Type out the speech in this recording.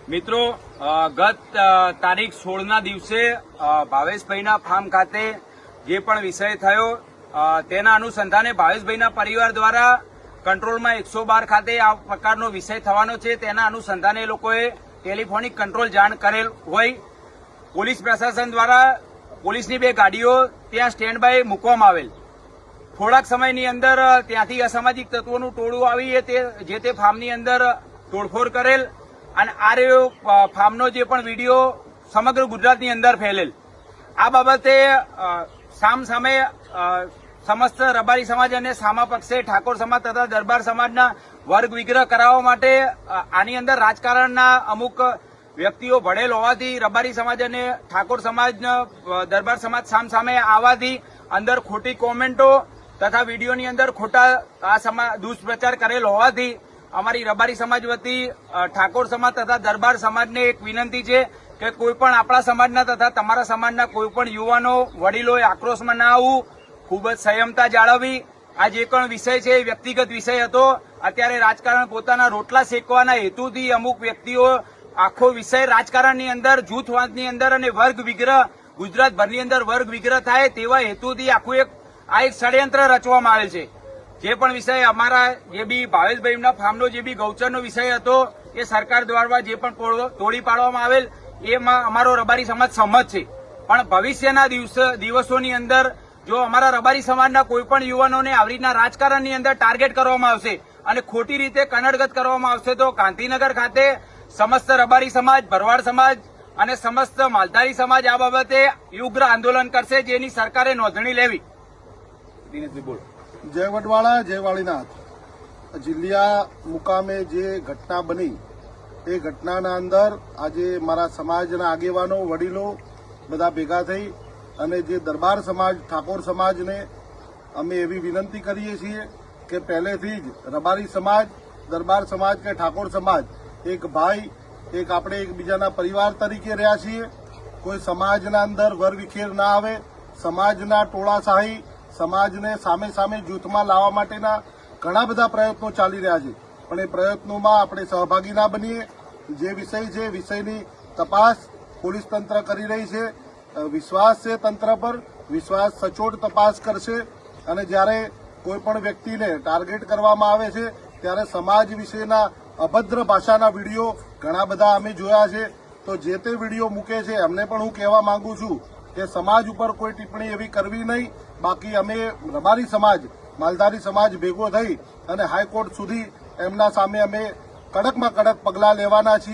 મિત્રો ગત તારીખ 16ના દિવસે ભાવેશભાઈના ફાર્મ ખાતે જે પણ વિષય થયો તેના અનુસંધાને ભાવેશભાઈના પરિવાર દ્વારા કંટ્રોલમાં 112 ખાતે આ પ્રકારનો વિષય થવાનો છે તેના અનુસંધાને એ લોકોએ ટેલિફોનિક કંટ્રોલ જાણ કરેલ હોય પોલીસ પ્રશાસન દ્વારા પોલીસની 2 ગાડીઓ ત્યાં સ્ટેન્ડ બાય મૂકવામાં આવેલ થોડાક સમયની અંદર ત્યાંથી અસામાજિક તત્વોનું ટોળું આવી જે તે ફાર્મની અંદર તોડફોડ કરેલ અને આ રહ્યો ફાર્મનો જે પણ વિડીયો સમગ્ર ગુજરાતની અંદર ફેલેલ આ બાબતે સામે સમસ્ત રબારી સમાજ અને સામા પક્ષે ઠાકોર સમાજ તથા દરબાર સમાજના વર્ગ વિગ્રહ કરાવવા માટે આની અંદર રાજકારણના અમુક વ્યક્તિઓ ભળેલ હોવાથી રબારી સમાજ અને ઠાકોર સમાજ દરબાર સમાજ સામે આવવાથી અંદર ખોટી કોમેન્ટો તથા વિડીયોની અંદર ખોટા દુષ્પ્રચાર કરેલ હોવાથી અમારી રબારી સમાજ વતી ઠાકોર સમાજ તથા દરબાર સમાજને એક વિનંતી છે કે કોઈ પણ આપણા સમાજના તથા તમારા સમાજના કોઈ પણ યુવાનો વડીલોએ આક્રોશમાં ના આવવું ખૂબ જ સંયમતા જાળવવી આ જે પણ વિષય છે એ વ્યક્તિગત વિષય હતો અત્યારે રાજકારણ પોતાના રોટલા શેકવાના હેતુથી અમુક વ્યક્તિઓ આખો વિષય રાજકારણની અંદર જૂથવાદની અંદર અને વર્ગ વિગ્રહ ગુજરાતભરની અંદર વર્ગ વિગ્રહ થાય તેવા હેતુથી આખું એક ષડયંત્ર રચવામાં આવેલ છે જે પણ વિષય અમારા જે બી ભાવેશભાઈના ફાર્મનો જે બી ગૌચરનો વિષય હતો એ સરકાર દ્વારા જે પણ તોડી પાડવામાં આવેલ એમાં અમારો રબારી સમાજ સંમત છે પણ ભવિષ્યના દિવસોની અંદર જો અમારા રબારી સમાજના કોઈ પણ યુવાનોને આવી રીતના રાજકારણની અંદર ટાર્ગેટ કરવામાં આવશે અને ખોટી રીતે કનડગત કરવામાં આવશે તો ગાંધીનગર ખાતે સમસ્ત રબારી સમાજ ભરવાડ સમાજ અને સમસ્ત માલધારી સમાજ આ બાબતે ઉગ્ર આંદોલન કરશે જેની સરકારે નોંધણી લેવી. જય વડવાળા જય વાળીનાથ. જિલ્લિયા મુકામે જે ઘટના બની એ ઘટનાના અંદર આજે મારા સમાજના આગેવાનો વડીલો બધા ભેગા થઈ અને જે દરબાર સમાજ ઠાકોર સમાજને અમે એવી વિનંતી કરીએ છીએ કે પહેલેથી જ રબારી સમાજ દરબાર સમાજ કે ઠાકોર સમાજ એક ભાઈ એક આપણે એકબીજાના પરિવાર તરીકે રહ્યા છીએ. કોઈ સમાજના અંદર વરવિખેર ના આવે, સમાજના ટોળાશાહી સમાજને સામે જૂથમાં લાવવા માટેના ઘણા બધા પ્રયત્નો ચાલી રહ્યા છે પણ એ પ્રયત્નોમાં આપણે સહભાગી ના બનીએ. જે વિષય છે વિષયની તપાસ પોલીસ તંત્ર કરી રહી છે. વિશ્વાસ છે તંત્ર પર, વિશ્વાસ સચોટ તપાસ કરશે અને જ્યારે કોઈ પણ વ્યક્તિને ટાર્ગેટ કરવામાં આવે છે ત્યારે સમાજ વિશેના અભદ્ર ભાષાના વિડીયો ઘણા બધા અમે જોયા છે. તો જે તે વિડીયો મૂકે છે એમને પણ હું કહેવા માંગુ છું કે સમાજ ઉપર કોઈ ટિપ્પણી એવી કરવી નહીં. બાકી અમે રબારી સમાજ માલધારી સમાજ ભેગો થઈ અને હાઈકોર્ટ સુધી એમના સામે અમે કડકમાં કડક પગલાં લેવાના છીએ.